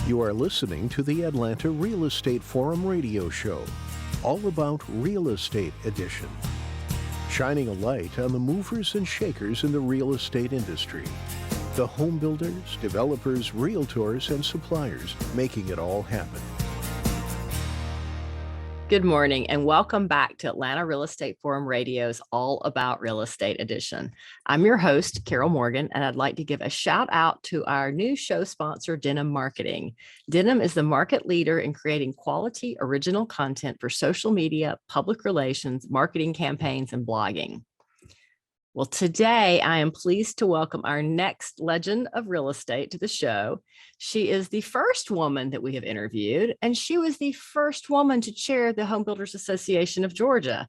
You are listening to the Atlanta Real Estate Forum radio show, all about real estate edition, shining a light on the movers and shakers in the real estate industry, the home builders, developers, realtors, and suppliers making it all happen. Good morning and welcome back to Atlanta Real Estate Forum Radio's All About Real Estate edition. I'm your host, Carol Morgan, and I'd like to give a shout out to our new show sponsor, Denim Marketing. Denim is the market leader in creating quality original content for social media, public relations, marketing campaigns, and blogging. Well, today I am pleased to welcome our next legend of real estate to the show. She is the first woman that we have interviewed, and she was the first woman to chair the Home Builders Association of Georgia.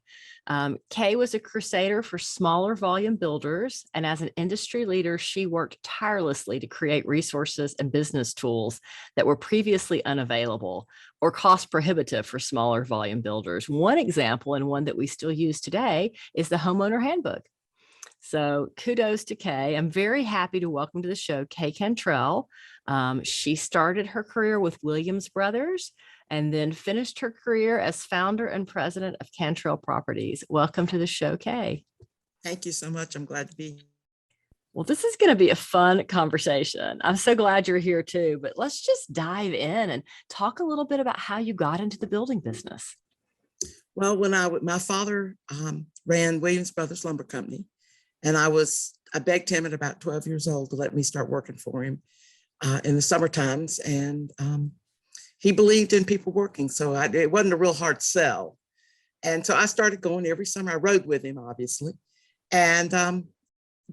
Kay was a crusader for smaller volume builders, and as an industry leader, she worked tirelessly to create resources and business tools that were previously unavailable or cost prohibitive for smaller volume builders. One example, and one that we still use today, is the homeowner handbook. So kudos to Kay. I'm very happy to welcome to the show Kay Cantrell. She started her career with Williams Brothers and then finished her career as founder and president of Cantrell Properties. Welcome to the show, Kay. Thank you so much. I'm glad to be here. Well, this is going to be a fun conversation. I'm so glad you're here too, but let's just dive in and talk a little bit about how you got into the building business. Well, my father ran Williams Brothers Lumber Company. And I begged him at about 12 years old to let me start working for him in the summer times. And he believed in people working. So it wasn't a real hard sell. And so I started going every summer. I rode with him, obviously, and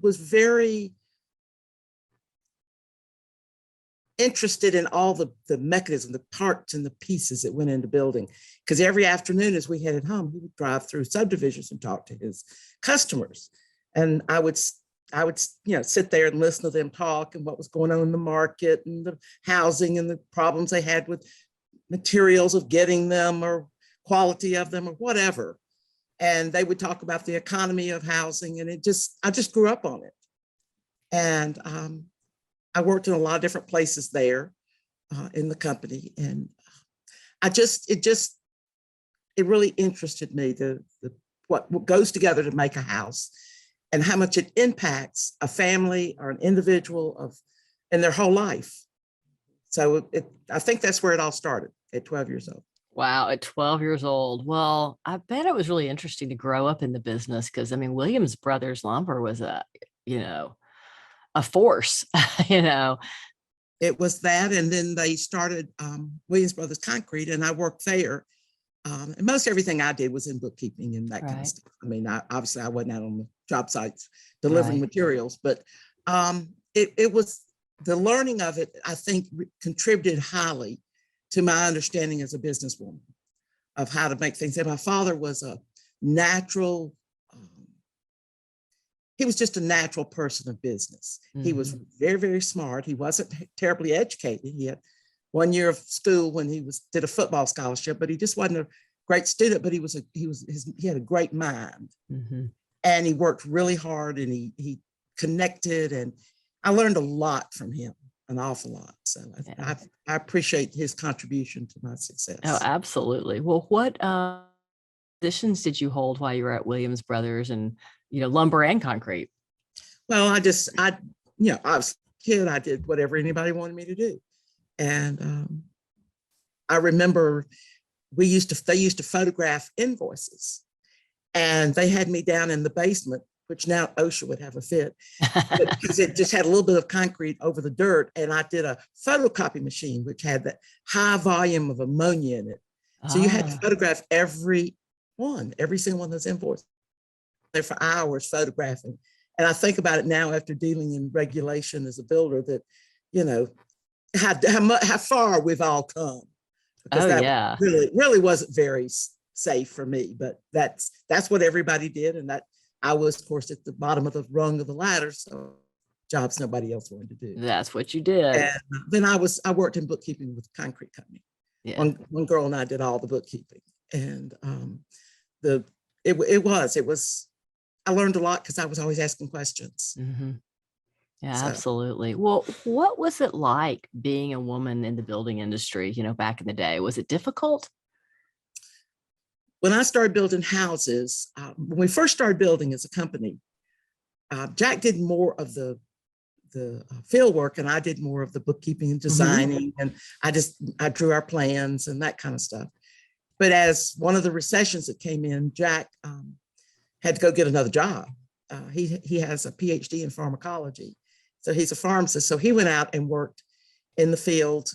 was very interested in all the mechanism, the parts and the pieces that went into building. Because every afternoon as we headed home, he would drive through subdivisions and talk to his customers. And I would sit there and listen to them talk and what was going on in the market and the housing and the problems they had with materials of getting them or quality of them or whatever. And they would talk about the economy of housing, and I just grew up on it. And I worked in a lot of different places there in the company, and it really interested me what goes together to make a house, and how much it impacts a family or an individual in their whole life. So I think that's where it all started at 12 years old. Wow, at 12 years old. Well, I bet it was really interesting to grow up in the business because, I mean, Williams Brothers Lumber was a force, It was that, and then they started Williams Brothers Concrete, and I worked there. And most everything I did was in bookkeeping and that kind of stuff. I mean, obviously I wasn't out on the job sites delivering materials, but it was the learning of it, I think, contributed highly to my understanding as a businesswoman of how to make things. And my father was a natural, he was just a natural person of business. Mm-hmm. He was very, very smart. He wasn't terribly educated. He had 1 year of school when he did a football scholarship, but he just wasn't a great student, but he had a great mind. Mm-hmm. And he worked really hard, and he connected, and I learned a lot from him, an awful lot. So yeah. I appreciate his contribution to my success. Oh, absolutely. Well, what positions did you hold while you were at Williams Brothers and, lumber and concrete? Well, I was a kid. I did whatever anybody wanted me to do. And I remember they used to photograph invoices, and they had me down in the basement, which now OSHA would have a fit, because it just had a little bit of concrete over the dirt. And I did a photocopy machine, which had that high volume of ammonia in it. So you had to photograph every single one of those invoices there for hours photographing. And I think about it now after dealing in regulation as a builder that, how far we've all come, because that really wasn't very safe for me, but that's what everybody did. And that I was, of course, at the bottom of the rung of the ladder. So jobs nobody else wanted to do. That's what you did. And then I worked in bookkeeping with a concrete company. Yeah. One girl and I did all the bookkeeping, and it was, I learned a lot because I was always asking questions. Mm-hmm. Yeah, So absolutely. Well, what was it like being a woman in the building industry, back in the day? Was it difficult? when I started building houses, when we first started building as a company, Jack did more of the field work, and I did more of the bookkeeping and designing, and I drew our plans and that kind of stuff. But as one of the recessions that came in, Jack had to go get another job. He has a PhD in pharmacology, so he's a pharmacist. So he went out and worked in the field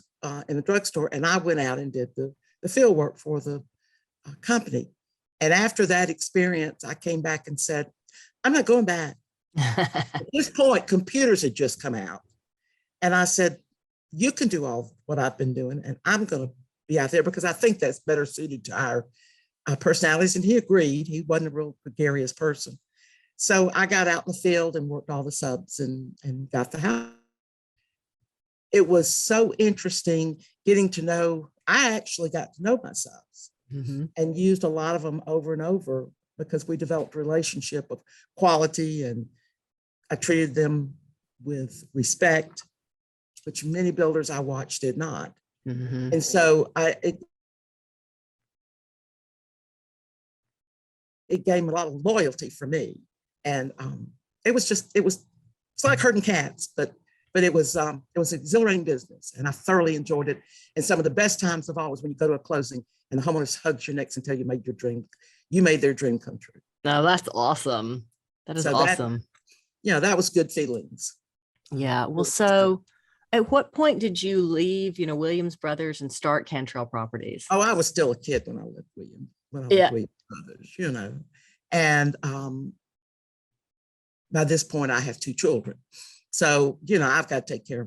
in the drugstore, and I went out and did the field work for the company. And after that experience, I came back and said, I'm not going back. At this point, computers had just come out. And I said, you can do all what I've been doing, and I'm going to be out there because I think that's better suited to our personalities. And he agreed. He wasn't a real gregarious person. So I got out in the field and worked all the subs and got the house. It was so interesting getting to know, I actually got to know my subs and used a lot of them over and over because we developed a relationship of quality, and I treated them with respect, which many builders I watched did not. And so it gave a lot of loyalty for me. And it's like herding cats, but it was an exhilarating business, and I thoroughly enjoyed it. And some of the best times of all was when you go to a closing and the homeowners hugs your necks and tell you you made their dream come true. No, that's awesome. That is So awesome. That was good feelings. Yeah. Well, so at what point did you leave, Williams Brothers and start Cantrell Properties? Oh, I was still a kid when I left Williams Brothers, and by this point I have 2 children. So, I've got to take care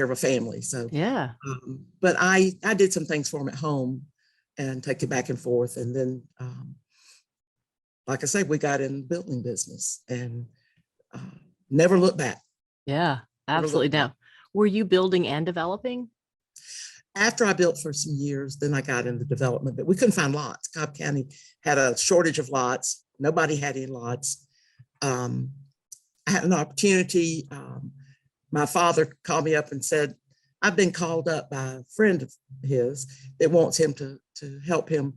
of a family. So, yeah. But I did some things for them at home and take it back and forth. And then, like I say, we got in the building business and never looked back. Yeah, absolutely. Now, were you building and developing? After I built for some years, then I got into development, but we couldn't find lots. Cobb County had a shortage of lots. Nobody had any lots. I had an opportunity. My father called me up and said, I've been called up by a friend of his that wants him to help him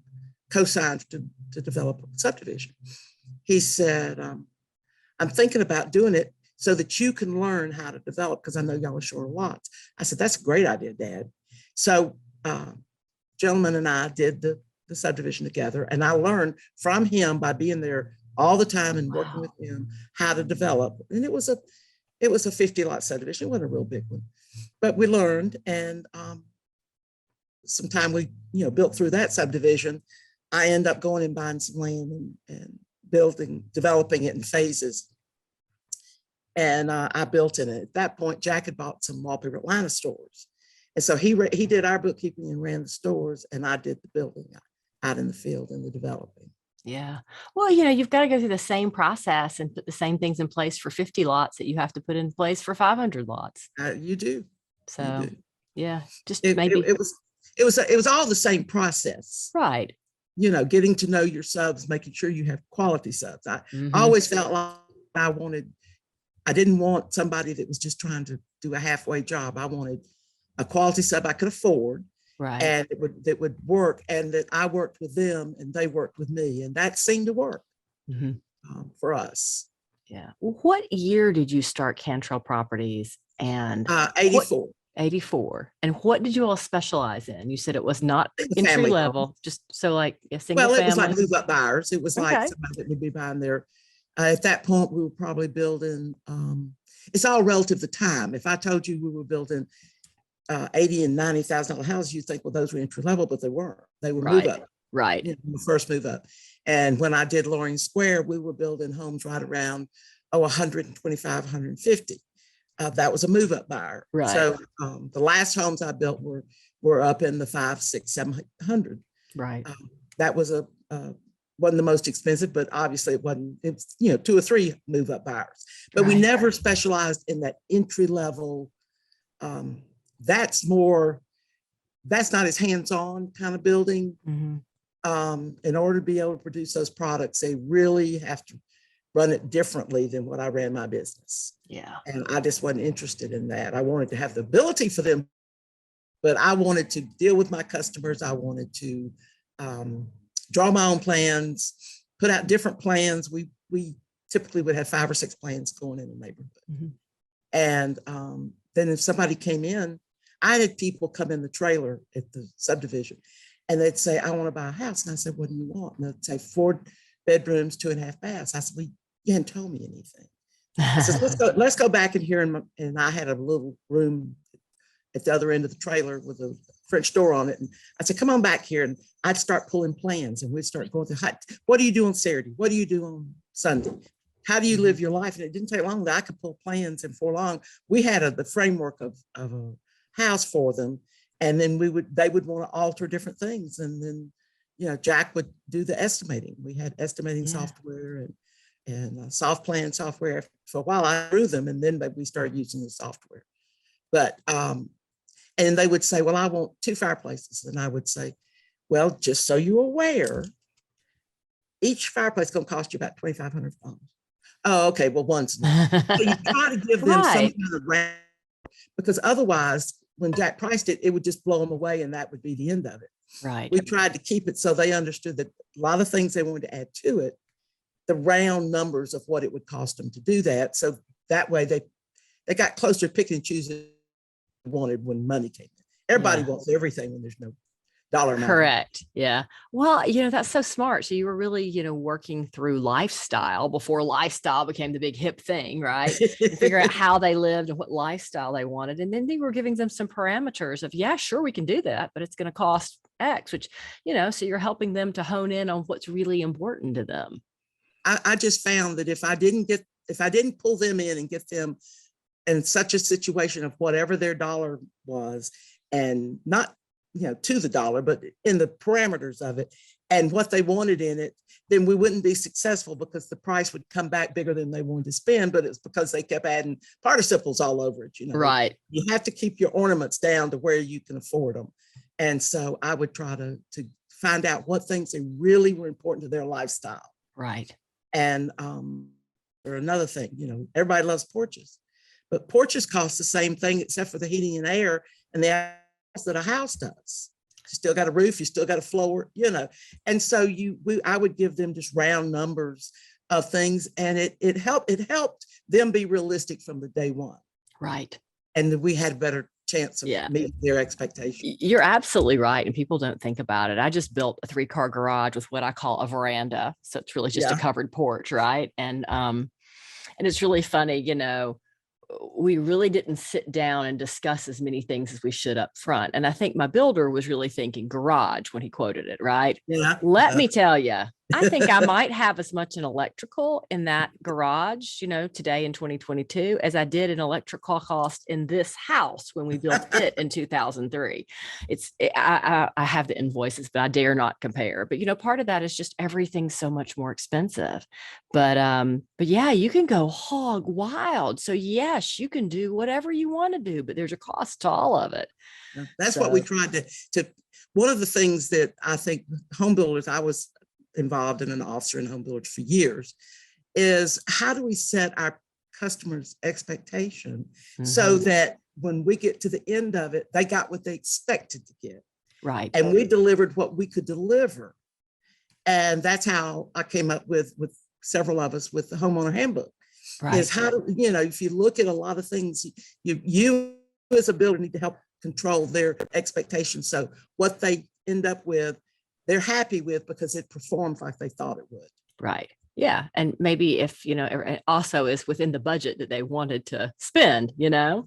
co-sign to develop a subdivision. He said, I'm thinking about doing it so that you can learn how to develop, because I know y'all are short of lots. I said, that's a great idea, Dad. So gentleman and I did the subdivision together, and I learned from him by being there all the time and working with him how to develop. And it was a 50-lot subdivision. It wasn't a real big one, but we learned. And sometime we, built through that subdivision. I end up going and buying some land and developing it in phases. And I built in it. At that point, Jack had bought some wallpaper Atlanta stores. And so he did our bookkeeping and ran the stores, and I did the building out in the field and the developing. Yeah. Well, you've got to go through the same process and put the same things in place for 50 lots that you have to put in place for 500 lots. You do. So, you do. Yeah, just It was all the same process. Right. Getting to know your subs, making sure you have quality subs. I always felt like I didn't want somebody that was just trying to do a halfway job. I wanted a quality sub I could afford. Right. And that would work, and that I worked with them and they worked with me, and that seemed to work for us. Yeah. Well, what year did you start Cantrell Properties? And 84. 84. And what did you all specialize in? You said it was not entry level, home. Just so like a single family. Well, it family. was like move up buyers. It was like somebody that would be buying there. At that point, we were probably building. It's all relative to time. If I told you we were building 80 and $90,000 houses, you think, well, those were entry level, but they weren't. They were move up. Right. The first move up. And when I did Loring Square, we were building homes right around 125, 150. That was a move up buyer. Right. So the last homes I built were up in the 500, 600, 700. Right. That was wasn't the most expensive, but obviously it wasn't. It's 2 or 3 move up buyers. But we never specialized in that entry level. That's not as hands-on kind of building. In order to be able to produce those products, they really have to run it differently than what I ran my business. Yeah. And I just wasn't interested in that. I wanted to have the ability for them, but I wanted to deal with my customers. I wanted to draw my own plans, put out different plans. We typically would have 5 or 6 plans going in the neighborhood. Mm-hmm. And then if somebody came in, I had people come in the trailer at the subdivision and they'd say, I want to buy a house. And I said, what do you want? And they'd say 4 bedrooms, 2.5 baths. I said, well, you hadn't told me anything. I said, let's go back in here. And I had a little room at the other end of the trailer with a French door on it. And I said, come on back here. And I'd start pulling plans and we'd start going through, what do you do on Saturday? What do you do on Sunday? How do you live your life? And it didn't take long that I could pull plans, and for long, we had the framework of a house for them. And then they would want to alter different things. And then, Jack would do the estimating. We had estimating software and soft plan software. For a while, I grew them, and then we started using the software. But, and they would say, well, I want 2 fireplaces. And I would say, well, just so you're aware, each fireplace is going to cost you about $2,500. Oh, okay. Well, one's not. So you try to give them some kind of range, because otherwise, when Jack priced it, it would just blow them away, and that would be the end of it. Right. We tried to keep it so they understood that a lot of things they wanted to add to it, the round numbers of what it would cost them to do that. So that way they got closer to picking and choosing what they wanted when money came in. Everybody wants everything when there's no dollar amount. Correct. Yeah. Well, that's so smart. So you were really, working through lifestyle before lifestyle became the big hip thing, right? And figure out how they lived and what lifestyle they wanted. And then they were giving them some parameters of, yeah, sure, we can do that, but it's going to cost X, which, so you're helping them to hone in on what's really important to them. I just found that if I didn't pull them in and get them in such a situation of whatever their dollar was, and not to the dollar, but in the parameters of it and what they wanted in it, then we wouldn't be successful, because the price would come back bigger than they wanted to spend. But it's because they kept adding participles all over it. Right. You have to keep your ornaments down to where you can afford them. And so I would try to find out what things they really were important to their lifestyle. Right. And or another thing, everybody loves porches, but porches cost the same thing except for the heating and air and the that a house does. You still got a roof, you still got a floor, and so I would give them just round numbers of things, and it helped them be realistic from the day one. Right. And we had a better chance of meeting their expectations. You're absolutely right. And people don't think about it. I just built a 3-car garage with what I call a veranda. So it's really just a covered porch, right? And it's really funny, we really didn't sit down and discuss as many things as we should up front. And I think my builder was really thinking garage when he quoted it, right? Yeah. Let me tell you, I think I might have as much in electrical in that garage, today in 2022, as I did in electrical cost in this house when we built it in 2003. I have the invoices, but I dare not compare. But, part of that is just everything's so much more expensive. But yeah, you can go hog wild. So yes, you can do whatever you want to do, but there's a cost to all of it. That's what we tried to, one of the things that I think home builders, I was involved in an officer in home builders for years, is how do we set our customers' expectation so that when we get to the end of it, they got what they expected to get. Right. And we delivered what we could deliver. And that's how I came up with several of us with the homeowner handbook. Right. Is how to, if you look at a lot of things, you as a builder need to help control their expectations. So what they end up with, they're happy with, because it performs like they thought it would. Right. Yeah. And maybe if, it also is within the budget that they wanted to spend,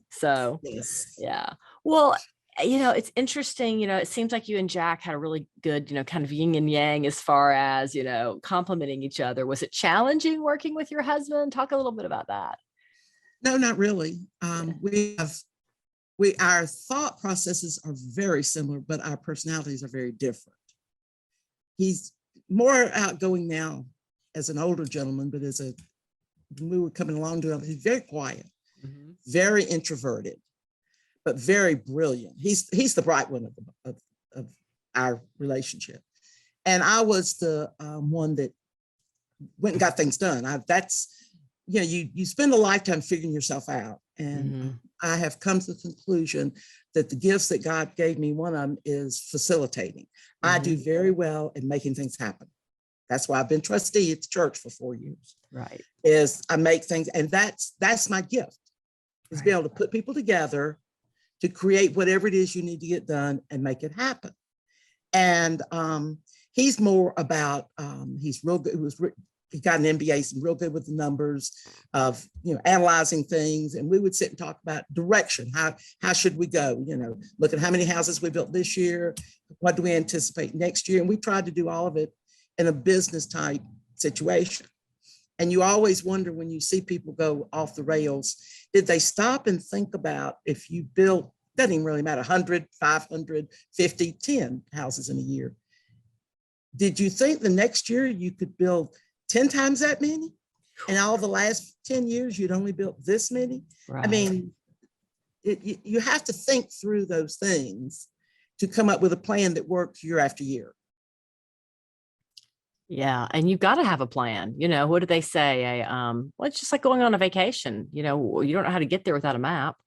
so yes. Yeah. Well, it's interesting, it seems like you and Jack had a really good, kind of yin and yang as far as, complimenting each other. Was it challenging working with your husband? Talk a little bit about that. No, not really. Our thought processes are very similar, but our personalities are very different. He's more outgoing now as an older gentleman, but we were coming along to him, he's very quiet, very introverted, but very brilliant. He's the bright one of our relationship. And I was the one that went and got things done. You spend a lifetime figuring yourself out. And I have come to the conclusion that the gifts that God gave me, one of them is facilitating. I do very well in making things happen. That's why I've been trustee at the church for 4 years. Right. Is I make things, and that's my gift, is be able to put people together to create whatever it is you need to get done and make it happen. And he's more about, he's real good. He got an MBA, he's real good with the numbers of, analyzing things. And we would sit and talk about direction. How should we go? Look at how many houses we built this year. What do we anticipate next year? And we tried to do all of it in a business type situation. And you always wonder when you see people go off the rails, did they stop and think about if you built, doesn't even really matter, 100, 500, 50, 10 houses in a year. Did you think the next year you could build 10 times that many? And all the last 10 years, you'd only built this many? Right. I mean, you have to think through those things to come up with a plan that works year after year. Yeah. And you've got to have a plan. What do they say? Well, it's just like going on a vacation. You don't know how to get there without a map.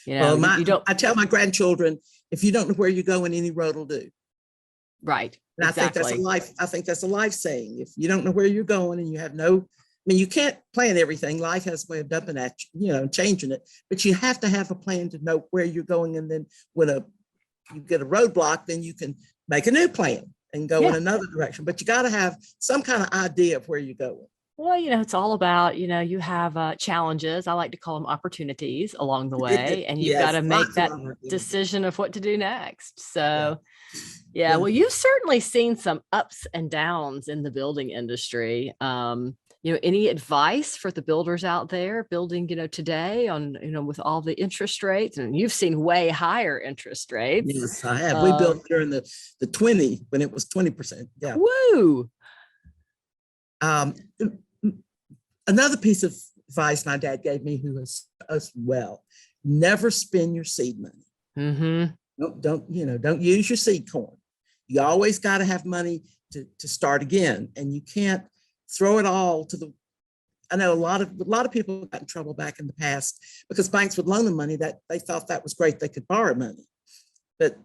Well, you don't. I tell my grandchildren, if you don't know where you're going, any road will do. Right. And exactly. I think that's a life saying. If you don't know where you're going and you have you can't plan everything. Life has a way of dumping at you, changing it, but you have to have a plan to know where you're going. And then when you get a roadblock, then you can make a new plan and go in another direction. But you got to have some kind of idea of where you're going. Well, it's all about, you have challenges. I like to call them opportunities along the way, and you've got to make that decision of what to do next. So, yeah, well, you've certainly seen some ups and downs in the building industry. Any advice for the builders out there building, today on, with all the interest rates? And you've seen way higher interest rates. Yes, I have. We built during the 20 when it was 20%. Yeah. Woo. Another piece of advice my dad gave me, who is us well, never spend your seed money. Don't use your seed corn. You always got to have money to start again, and you can't throw it all to I know a lot of people got in trouble back in the past because banks would loan them money that they thought that was great. They could borrow money, but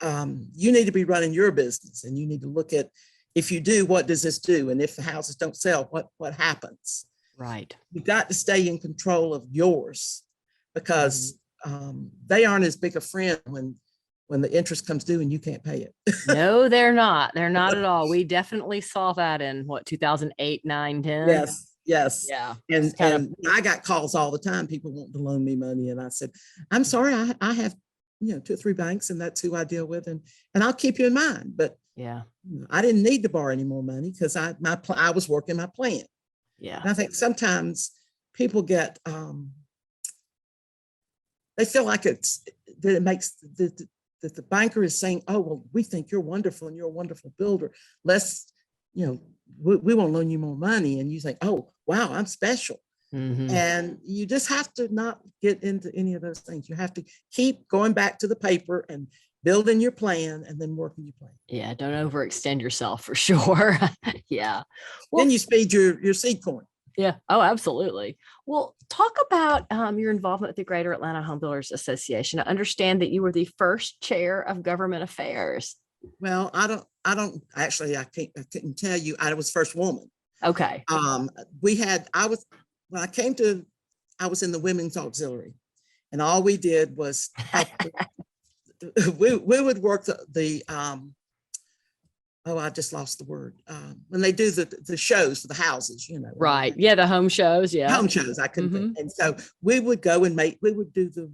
you need to be running your business, and you need to look at, if you do, what does this do? And if the houses don't sell, what happens? Right. You've got to stay in control of yours, because they aren't as big a friend when the interest comes due and you can't pay it. No, they're not. They're not at all. We definitely saw that in 2008, 9, 10. Yes. Yeah. And I got calls all the time. People want to loan me money. And I said, I'm sorry, I have, 2 or 3 banks, and that's who I deal with. And I'll keep you in mind. But yeah, I didn't need to borrow any more money because I was working my plan. Yeah. And I think sometimes people get, they feel like that it makes that the banker is saying, oh, well, we think you're wonderful and you're a wonderful builder. Let's, we won't loan you more money. And you think, oh, wow, I'm special. And you just have to not get into any of those things. You have to keep going back to the paper and building your plan and then working your plan. Yeah, don't overextend yourself for sure. Yeah. Well, then you speed your seed corn. Yeah. Oh, absolutely. Well, talk about your involvement with the Greater Atlanta Home Builders Association. I understand that you were the first chair of government affairs. Well, I couldn't tell you. I was first woman. Okay. I was in the women's auxiliary, and all we did was we would work I just lost the word. When they do the shows for the houses, Right. Yeah. The home shows. Yeah. Home shows. I couldn't think. And so we would go and we would do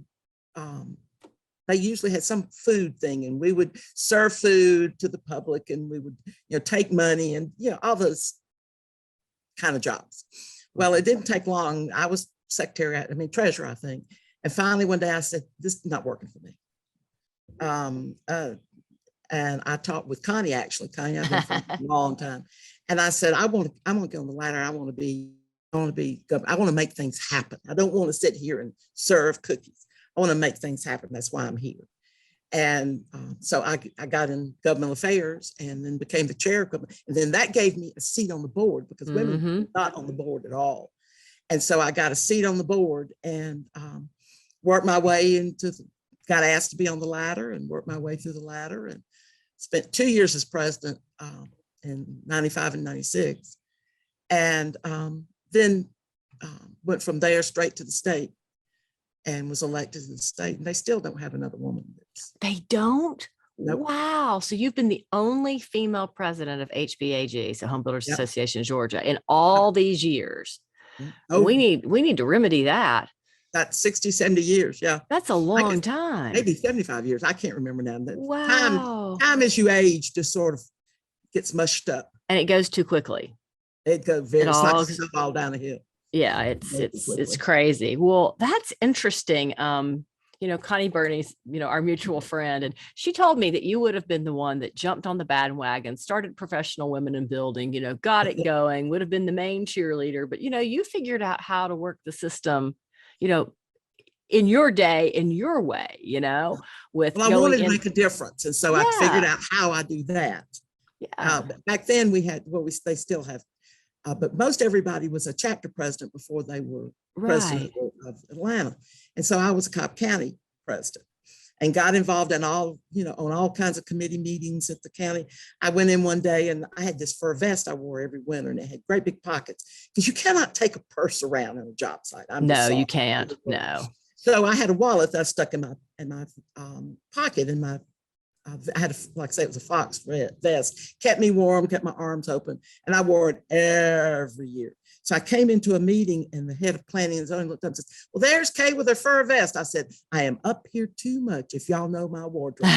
they usually had some food thing, and we would serve food to the public, and we would, take money and, all those kind of jobs. Well, it didn't take long. I was treasurer, I think. And finally, one day I said, this is not working for me. And I talked with Connie, actually. Connie, I've been friends for a long time. And I said, I want to get on the ladder. I want to make things happen. I don't want to sit here and serve cookies. I want to make things happen. That's why I'm here. And so I got in government affairs and then became the chair of government. And then that gave me a seat on the board because women were not on the board at all. And so I got a seat on the board and worked my way got asked to be on the ladder and worked my way through the ladder and spent 2 years as president in 95 and 96. And then went from there straight to the state and was elected in the state. And they still don't have another woman. They don't? Nope. Wow. So you've been the only female president of HBAG, so Home Builders Yep. Association of Georgia, in all these years. Oh, We need to remedy that. that's 60, 70 years. Yeah. That's a long time. Maybe 75 years. I can't remember now. Wow. Time as you age just sort of gets mushed up. And it goes too quickly. It goes very, it's all- like a snowball down a hill. Yeah, it's crazy. Well, that's interesting. Connie Burney's, our mutual friend, and she told me that you would have been the one that jumped on the bandwagon, started Professional Women in Building, got it going, would have been the main cheerleader, but you figured out how to work the system, in your day, in your way, with Well, I wanted to make a difference. And so I figured out how I do that. Yeah. Back then we had, they still have, but most everybody was a chapter president before they were president of Atlanta. And so I was a Cobb County president and got involved in all, on all kinds of committee meetings at the county. I went in one day and I had this fur vest I wore every winter and it had great big pockets because you cannot take a purse around on a job site. No, you can't. No. So I had a wallet that I stuck in my pocket in my, I had, like I say, it was a fox vest, kept me warm, kept my arms open, and I wore it every year. So I came into a meeting and the head of planning and zoning looked up and said, well, there's Kay with her fur vest. I said, I am up here too much if y'all know my wardrobe.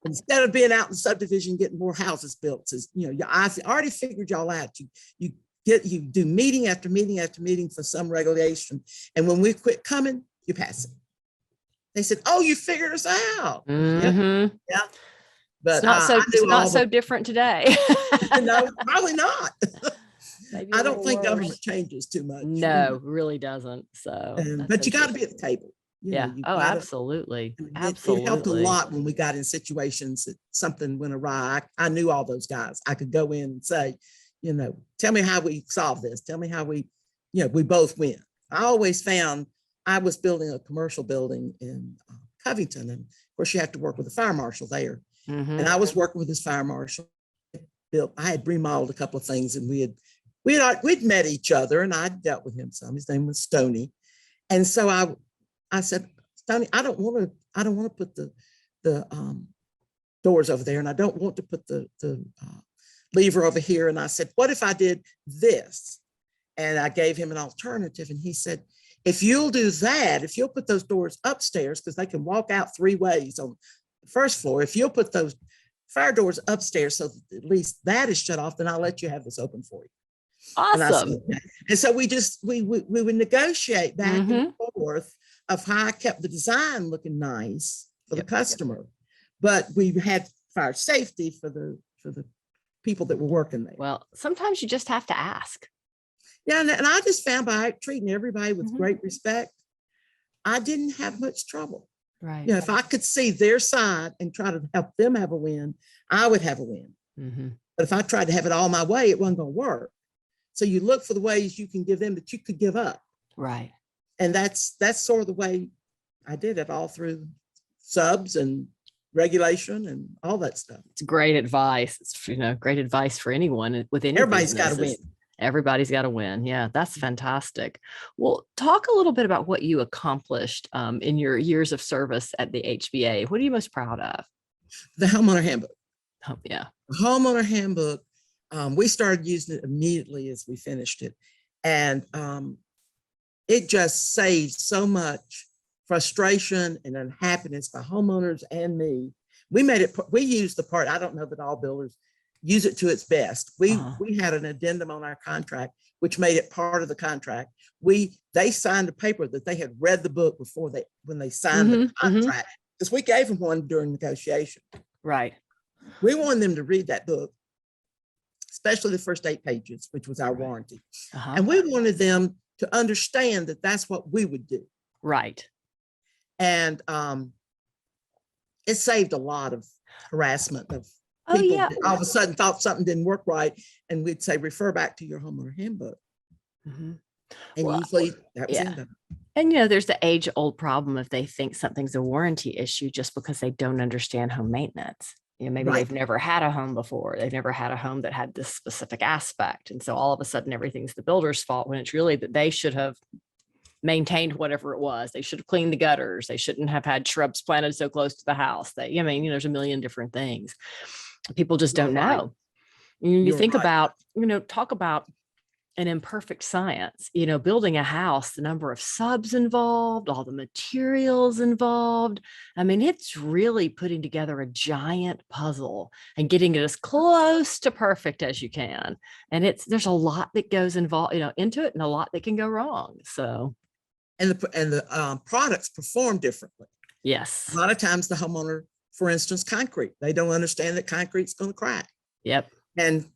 Instead of being out in subdivision, getting more houses built, I already figured y'all out. You do meeting after meeting after meeting for some regulation. And when we quit coming, you pass it. They said, oh, you figured us out. Mm-hmm. Yeah. But it's not so different today. No, probably not. I don't think government changes too much. No, really doesn't. So, but you got to be at the table. Absolutely. It helped a lot when we got in situations that something went awry. I knew all those guys. I could go in and say, tell me how we solve this. Tell me how we both win. I always found I was building a commercial building in Covington, and of course you have to work with the fire marshal there. Mm-hmm. And I was working with this fire marshal. I had remodeled a couple of things, and we'd met each other, and I dealt with him some. His name was Stoney, and so I said, Stoney, I don't want to put the doors over there, and I don't want to put the lever over here. And I said, what if I did this? And I gave him an alternative, and he said, if you'll do that, if you'll put those doors upstairs, because they can walk out 3 ways on the first floor, if you'll put those fire doors upstairs so that at least that is shut off, then I'll let you have this open for you. Awesome. And so we would negotiate back and forth of how I kept the design looking nice for the customer, but we had fire safety for the people that were working there. Well, sometimes you just have to ask. Yeah, and I just found by treating everybody with great respect, I didn't have much trouble. Right. If I could see their side and try to help them have a win, I would have a win. Mm-hmm. But if I tried to have it all my way, it wasn't going to work. So you look for the ways you can give them that you could give up. Right. And that's sort of the way I did it all through subs and regulation and all that stuff. It's great advice. It's great advice for anyone with any. Everybody's got to win. Everybody's got to win. Yeah, that's fantastic. Well, talk a little bit about what you accomplished in your years of service at the HBA. What are you most proud of? The homeowner handbook. Oh, yeah. The homeowner handbook. We started using it immediately as we finished it. And it just saved so much frustration and unhappiness by homeowners and me. We used the part, I don't know that all builders use it to its best. We had an addendum on our contract, which made it part of the contract. They signed a paper that they had read the book when they signed the contract, because we gave them one during negotiation. Right. We wanted them to read that book, especially the first 8 pages, which was our warranty. And we wanted them to understand that that's what we would do. Right. And it saved a lot of harassment of Oh, people yeah. that all of a sudden thought something didn't work right. And we'd say, refer back to your homeowner handbook. Mhm. And Well, usually that was the yeah. end of it. And, there's the age old problem if they think something's a warranty issue just because they don't understand home maintenance. Maybe Right. they've never had a home before. They've never had a home that had this specific aspect. And so all of a sudden everything's the builder's fault when it's really that they should have maintained whatever it was. They should have cleaned the gutters. They shouldn't have had shrubs planted so close to the house. There's a million different things. People just don't You're right. know. You You're think right. about, talk about an imperfect science, building a house, the number of subs involved, all the materials involved. I mean, it's really putting together a giant puzzle and getting it as close to perfect as you can. And there's a lot that goes involved, into it, and a lot that can go wrong. So, And the products perform differently. yes. A lot of times the homeowner, for instance, concrete, they don't understand that concrete's going to crack. Yep. And,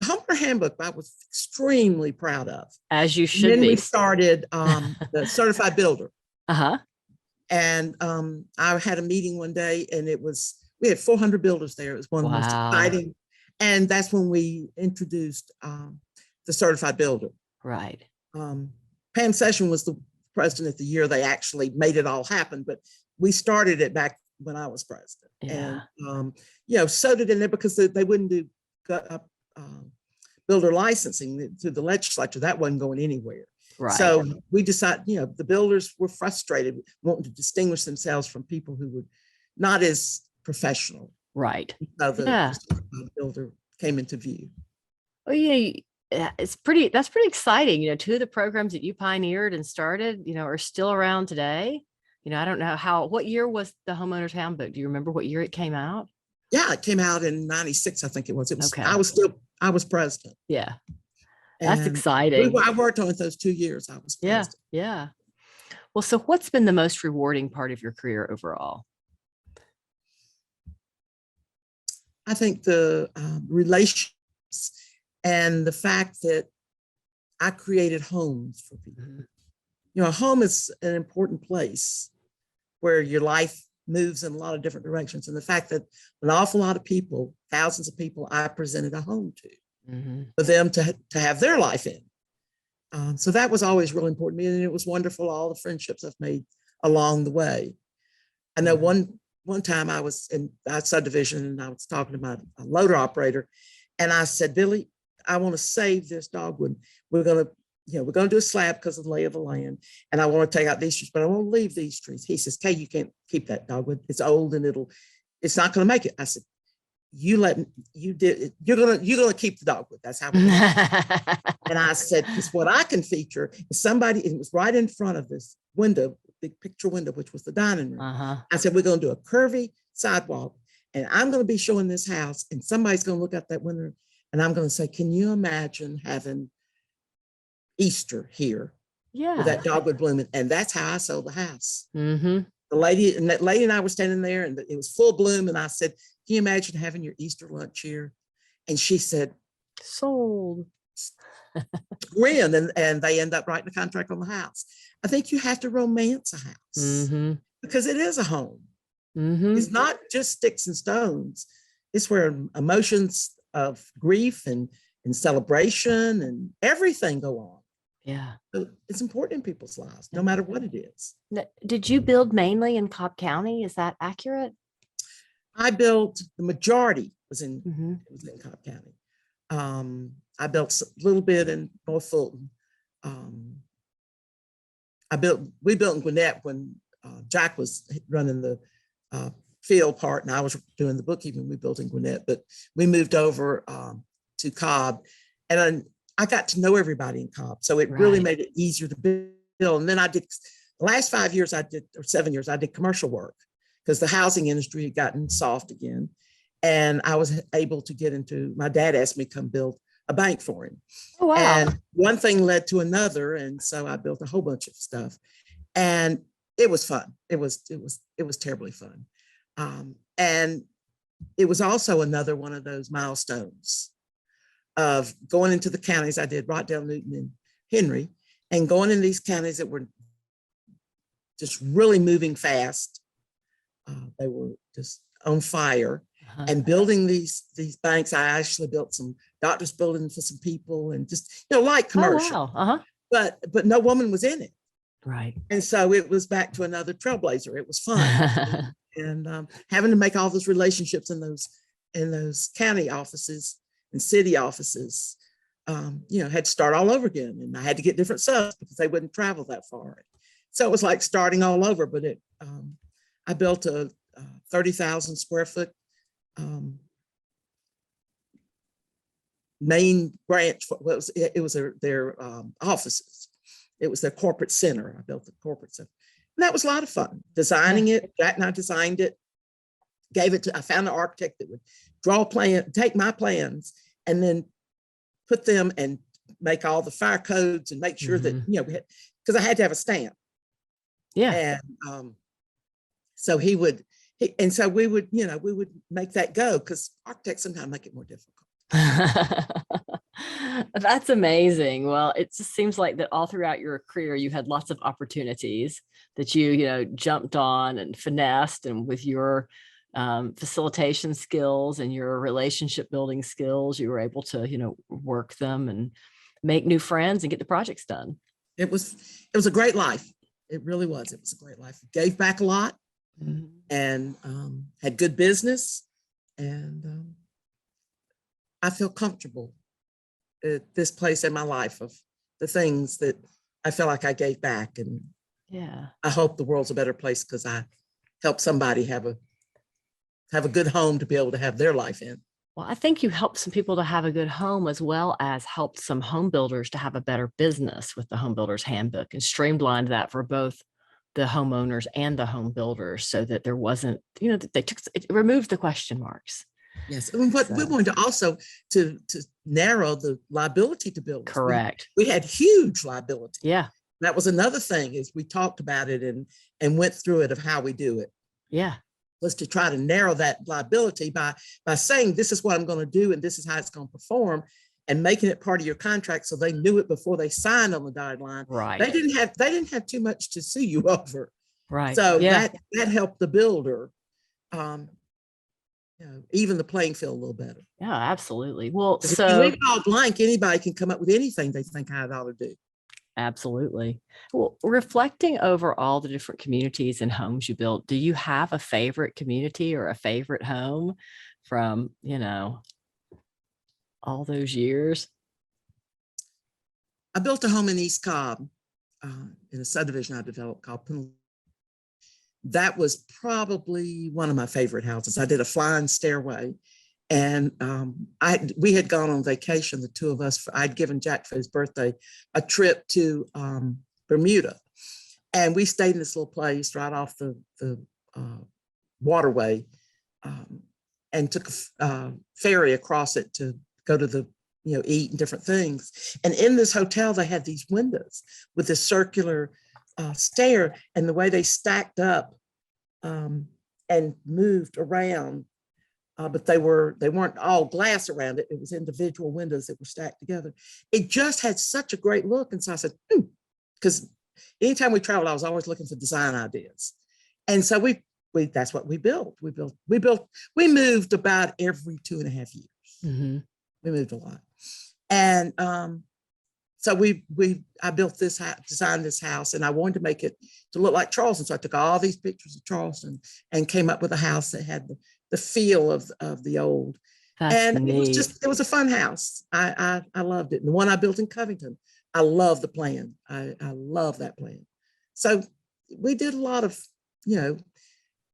homeowner handbook I was extremely proud of. As you And should then be. we started the certified builder. Uh-huh. And I had a meeting one day, and we had 400 builders there. It was one of the most Wow. exciting. And that's when we introduced the certified builder. Right. Pam Session was the president of the year they actually made it all happen, but we started it back when I was president. Yeah. And so did in there because they wouldn't do builder licensing through the legislature. That wasn't going anywhere. Right. So we decided, the builders were frustrated, wanting to distinguish themselves from people who were not as professional. Right. So the Yeah. builder came into view. Oh, yeah. That's pretty exciting. Two of the programs that you pioneered and started, are still around today. I don't know what year was the homeowners handbook? Do you remember what year it came out? Yeah, it came out in 96, I think it was. Okay. I was president. Yeah. That's And exciting. I worked on it those 2 years I was president. Yeah. Well, so what's been the most rewarding part of your career overall? I think the relationships and the fact that I created homes for people. Mhm. A home is an important place where your life moves in a lot of different directions. And the fact that an awful lot of people, thousands of people, I presented a home to Mhm. for them to have their life in. So that was always really important to me. And it was wonderful, all the friendships I've made along the way. I know one time I was in a subdivision and I was talking to my loader operator, and I said, Billy, I want to save this dogwood. We're going to do a slab because of the lay of the land. And I want to take out these trees, but I won't leave these trees. He says, Kay, you can't keep that dogwood. It's old and it's not going to make it. I said, you're going to keep the dogwood. That's how. And I said, because what I can feature is somebody, it was right in front of this window, big picture window, which was the dining room. Uh-huh. I said, we're going to do a curvy sidewalk, and I'm going to be showing this house, and somebody's going to look out that window, and I'm going to say, can you imagine having Easter here Yeah. with that dogwood blooming? And that's how I sold the house. Mm-hmm. The lady and I were standing there, and it was full bloom. And I said, can you imagine having your Easter lunch here? And she said, Sold. grin, and they end up writing a contract on the house. I think you have to romance a house Mm-hmm. because it is a home. Mm-hmm. It's not just sticks and stones. It's where emotions of grief and celebration and everything go on. Yeah. So it's important in people's lives, no matter what it is. Did you build mainly in Cobb County? Is that accurate? I built, the majority was in Cobb County. I built a little bit in North Fulton. We built in Gwinnett when Jack was running the field part and I was doing the bookkeeping. We built in Gwinnett, but we moved over to Cobb, and I got to know everybody in Cobb. So it really made it easier to build. And then the last 5 years or 7 years, I did commercial work because the housing industry had gotten soft again. And I was able to get into, my dad asked me to come build a bank for him. Oh, wow. And one thing led to another. And so I built a whole bunch of stuff, and it was fun. It was terribly fun. And it was also another one of those milestones of going into the counties. I did Rockdale, Newton, and Henry, and going in these counties that were just really moving fast. They were just on fire. Uh-huh. And building these banks, I actually built some doctor's buildings for some people, and just, light commercial. Oh, wow. But no woman was in it. Right. And so it was back to another trailblazer. It was fun. and having to make all those relationships in those county offices and city offices, had to start all over again. And I had to get different subs because they wouldn't travel that far. So it was like starting all over. But I built a 30,000 square foot main branch. It was their offices. It was their corporate center. I built the corporate center. And that was a lot of fun. Designing it, Jack and I designed it, I found an architect that would draw a plan, take my plans, and then put them and make all the fire codes and make sure that, because I had to have a stamp. Yeah. And so we would make that go, because architects sometimes make it more difficult. That's amazing. Well, it just seems like that all throughout your career, you had lots of opportunities that you jumped on and finessed, and with your facilitation skills and your relationship building skills, you were able to, work them and make new friends and get the projects done. It was a great life. It really was. It was a great life. Gave back a lot, and had good business, and I feel comfortable at this place in my life of the things that I feel like I gave back. And I hope the world's a better place because I helped somebody have a good home to be able to have their life in. Well, I think you helped some people to have a good home, as well as helped some home builders to have a better business with the Home Builders Handbook, and streamlined that for both the homeowners and the home builders, so that there wasn't, it removed the question marks. Yes, and what we wanted to also to narrow the liability to builders. Correct. We had huge liability. Yeah. That was another thing, is we talked about it and went through it of how we do it. Yeah. Was to try to narrow that liability by saying, this is what I'm going to do and this is how it's going to perform, and making it part of your contract so they knew it before they signed on the dotted line. Right. They didn't have too much to sue you over. Right. So that helped the builder even the playing field a little better. Yeah, absolutely. Well, if you leave it all blank, anybody can come up with anything they think I ought to do. Absolutely. Well, reflecting over all the different communities and homes you built, do you have a favorite community or a favorite home from, all those years? I built a home in East Cobb in a subdivision I developed called Penal. That was probably one of my favorite houses. I did a flying stairway, and we had gone on vacation, the two of us. I'd given Jack for his birthday a trip to Bermuda, and we stayed in this little place right off the waterway, and took a ferry across it to go to the eat and different things. And in this hotel, they had these windows with this circular stair, and the way they stacked up and moved around, but they weren't all glass around it. It was individual windows that were stacked together. It just had such a great look. And so I said, because anytime we traveled, I was always looking for design ideas. And so we that's what we built. We moved about every 2.5 years. Mm-hmm. We moved a lot. And so I built this house, designed this house, and I wanted to make it to look like Charleston. So I took all these pictures of Charleston and came up with a house that had the feel of the old. That's neat. It was a fun house. I loved it. And the one I built in Covington, I love the plan. I love that plan. So we did a lot of,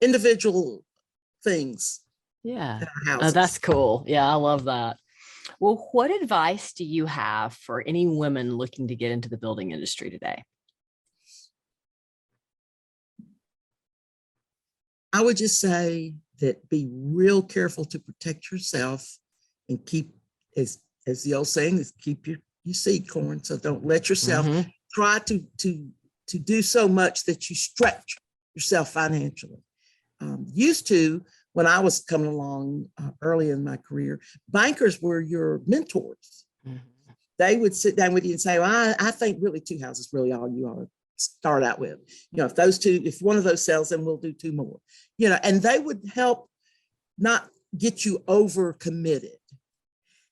individual things. Yeah. Oh, that's cool. Yeah, I love that. Well, what advice do you have for any women looking to get into the building industry today? I would just say that be real careful to protect yourself and keep, as the old saying is, keep your seed corn. So don't let yourself try to do so much that you stretch yourself financially. Used to, when I was coming along early in my career, bankers were your mentors. Mm-hmm. They would sit down with you and say, well, I think really 2 houses really all you ought to start out with. If one of those sells, then we'll do 2 more, and they would help not get you over committed.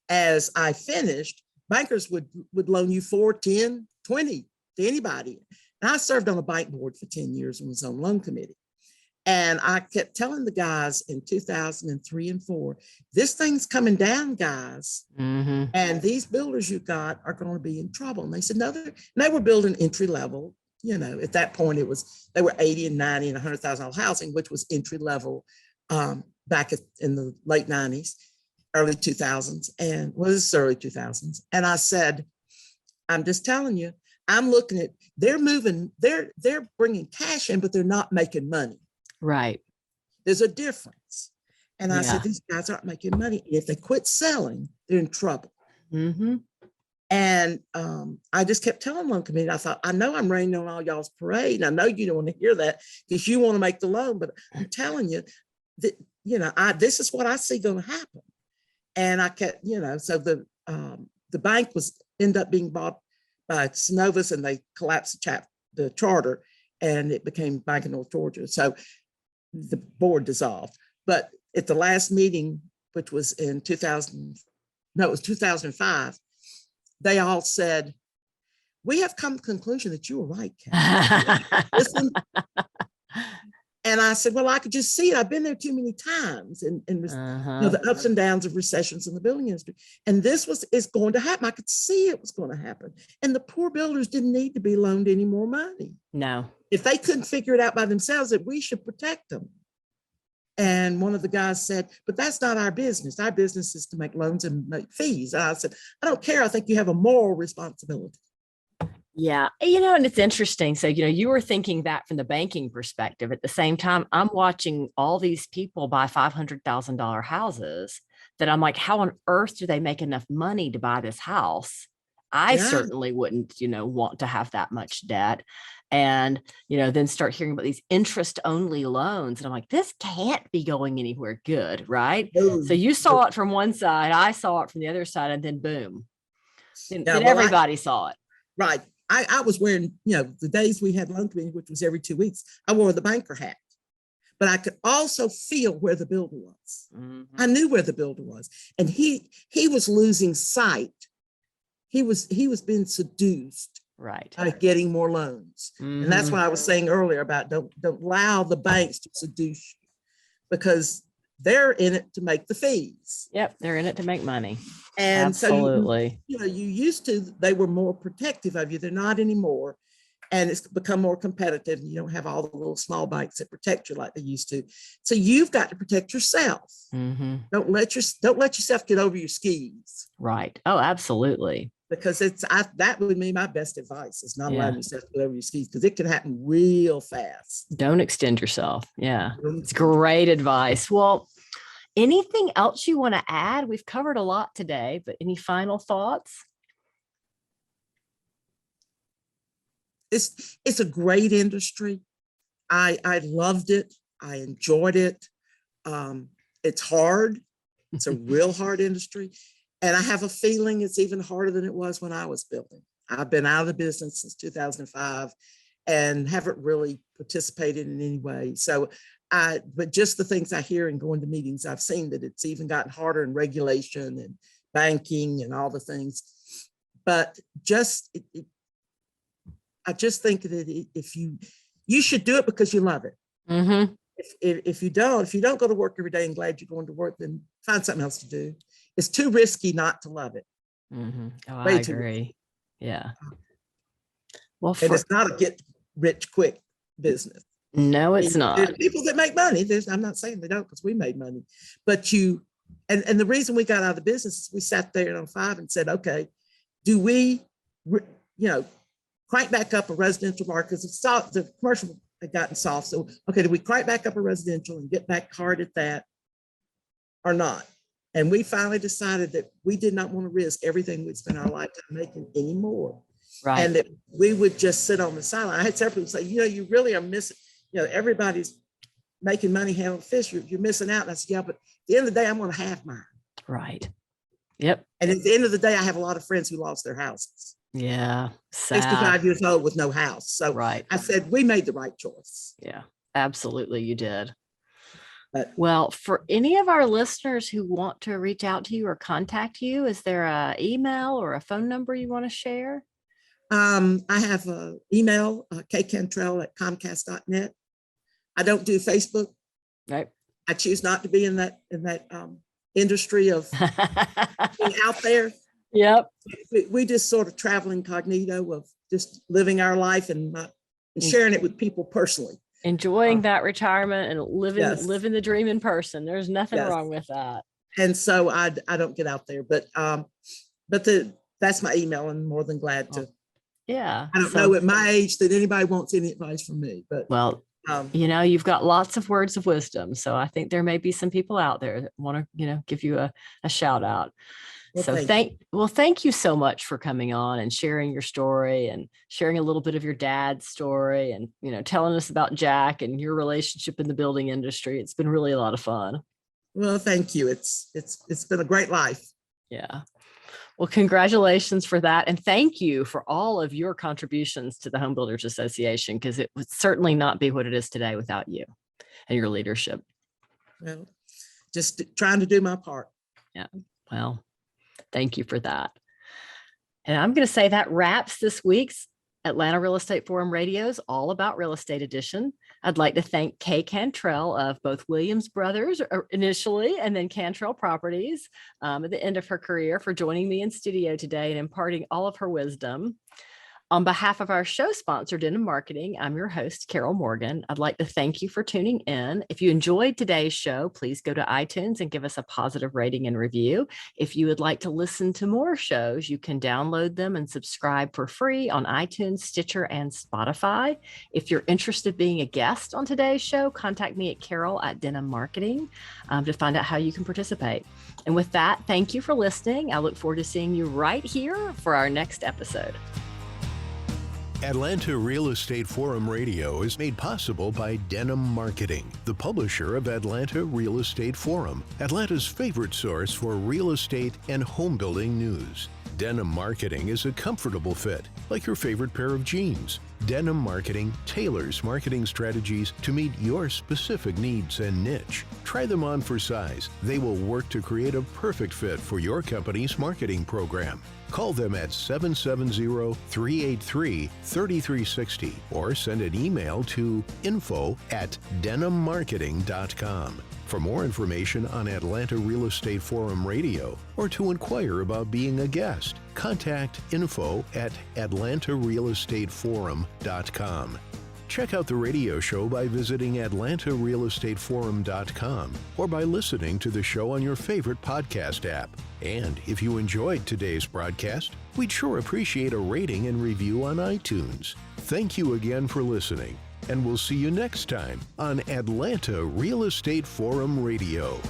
As I finished, bankers would loan you 4, 10, 20 to anybody. And I served on a bank board for 10 years and was on loan committee. And I kept telling the guys in 2003 and 4, this thing's coming down, guys. Mm-hmm. And these builders you got are going to be in trouble. And they said, no, they were building entry level. At that point, they were 80 and 90 and $100,000 housing, which was entry level back in the late 90s, early 2000s, and was early 2000s. And I said, I'm just telling you, I'm looking at, they're bringing cash in, but they're not making money. Right. There's a difference. And I said, these guys aren't making money. If they quit selling, they're in trouble. Mm-hmm. And I just kept telling loan committee, I thought, I know I'm raining on all y'all's parade. And I know you don't want to hear that because you want to make the loan, but I'm telling you that, this is what I see going to happen. And I kept, so the bank ended up being bought by Synovus, and they collapsed the charter, and it became Bank of North Georgia. So the board dissolved. But at the last meeting, which was in 2005, they all said, we have come to the conclusion that you were right, Kat. Listen. And I said, well, I could just see it. I've been there too many times, and the ups and downs of recessions in the building industry. And this is going to happen. I could see it was going to happen. And the poor builders didn't need to be loaned any more money. No. If they couldn't figure it out by themselves, that we should protect them. And one of the guys said, but that's not our business. Our business is to make loans and make fees. And I said, I don't care. I think you have a moral responsibility. Yeah. And it's interesting. So, you were thinking that from the banking perspective. At the same time, I'm watching all these people buy $500,000 houses that I'm like, how on earth do they make enough money to buy this house? I certainly wouldn't, want to have that much debt. And, then start hearing about these interest only loans. And I'm like, this can't be going anywhere good. Right. So you saw it from one side, I saw it from the other side, and then boom. Then everybody saw it. Right. I was wearing, the days we had loan committee, which was every 2 weeks, I wore the banker hat, but I could also feel where the builder was. Mm-hmm. I knew where the builder was, and he was losing sight. He was being seduced, right, by getting more loans. Mm-hmm. And that's what I was saying earlier about don't allow the banks to seduce you, because they're in it to make the fees. Yep, they're in it to make money. And absolutely. So you used to, they were more protective of you. They're not anymore. And it's become more competitive. And you don't have all the little small banks that protect you like they used to. So you've got to protect yourself. Mm-hmm. Don't let yourself get over your skis. Right. Oh, absolutely. Because that would be my best advice, is not allowing yourself to get over your skis, because it can happen real fast. Don't extend yourself. Yeah. It's great advice. Well, anything else you want to add? We've covered a lot today, but any final thoughts? It's a great industry. I loved it. I enjoyed it. It's hard. It's a real hard industry. And I have a feeling it's even harder than it was when I was building. I've been out of the business since 2005 and haven't really participated in any way. But just the things I hear and going to meetings, I've seen that it's even gotten harder in regulation and banking and all the things. But I just think that if you should do it because you love it. Mm-hmm. If you don't go to work every day and glad you're going to work, then find something else to do. It's too risky not to love it. Mm-hmm. Oh, I agree. Yeah. Well, and it's not a get rich quick business. No, it's not. There's people that make money. I'm not saying they don't, because we made money. But and the reason we got out of the business is we sat there on 5 and said, okay, do we, crank back up a residential market? Because the commercial had gotten soft. So, okay, do we crank back up a residential and get back hard at that or not? And we finally decided that we did not want to risk everything we'd spent our lifetime making anymore. Right. And that we would just sit on the sideline. I had several people say, you really are missing, everybody's making money handling fish. You're missing out. And I said, yeah, but at the end of the day, I'm going to have mine. Right. Yep. And at the end of the day, I have a lot of friends who lost their houses. Yeah. Sad. 65 years old with no house. So Right. I said, we made the right choice. Yeah, absolutely. You did. But Well, for any of our listeners who want to reach out to you or contact you, is there an email or a phone number you want to share? I have an email, kcantrell@comcast.net. I don't do Facebook. Right. I choose not to be in that industry of being out there. Yep. We just sort of travel incognito of just living our life and sharing it with people personally. Enjoying that retirement and living Yes. the dream in person. There's nothing Yes. wrong with that. And so I don't get out there, but that's my email, and more than glad to. Yeah. I don't know at my age that anybody wants any advice from me, but well, you've got lots of words of wisdom. So I think there may be some people out there that want to, give you a shout out. Well, So thank you so much for coming on and sharing your story and sharing a little bit of your dad's story and, telling us about Jack and your relationship in the building industry. It's been really a lot of fun. Well, thank you. It's been a great life. Yeah. Well, congratulations for that. And thank you for all of your contributions to the Home Builders Association, because it would certainly not be what it is today without you and your leadership. Well, just trying to do my part. Yeah. Well, thank you for that. And I'm going to say that wraps this week's Atlanta Real Estate Forum Radio's All About Real Estate edition. I'd like to thank Kay Cantrell of both Williams Brothers initially and then Cantrell Properties at the end of her career for joining me in studio today and imparting all of her wisdom. On behalf of our show sponsor, Denim Marketing, I'm your host, Carol Morgan. I'd like to thank you for tuning in. If you enjoyed today's show, please go to iTunes and give us a positive rating and review. If you would like to listen to more shows, you can download them and subscribe for free on iTunes, Stitcher, and Spotify. If you're interested in being a guest on today's show, contact me at Carol@Denim Marketing to find out how you can participate. And with that, thank you for listening. I look forward to seeing you right here for our next episode. Atlanta Real Estate Forum Radio is made possible by Denim Marketing, the publisher of Atlanta Real Estate Forum, Atlanta's favorite source for real estate and home building news. Denim Marketing is a comfortable fit, like your favorite pair of jeans. Denim Marketing tailors marketing strategies to meet your specific needs and niche. Try them on for size. They will work to create a perfect fit for your company's marketing program. Call them at 770-383-3360 or send an email to info@denimmarketing.com. For more information on Atlanta Real Estate Forum Radio or to inquire about being a guest, contact info@atlantarealestateforum.com. Check out the radio show by visiting atlantarealestateforum.com or by listening to the show on your favorite podcast app. And if you enjoyed today's broadcast, we'd sure appreciate a rating and review on iTunes. Thank you again for listening, and we'll see you next time on Atlanta Real Estate Forum Radio.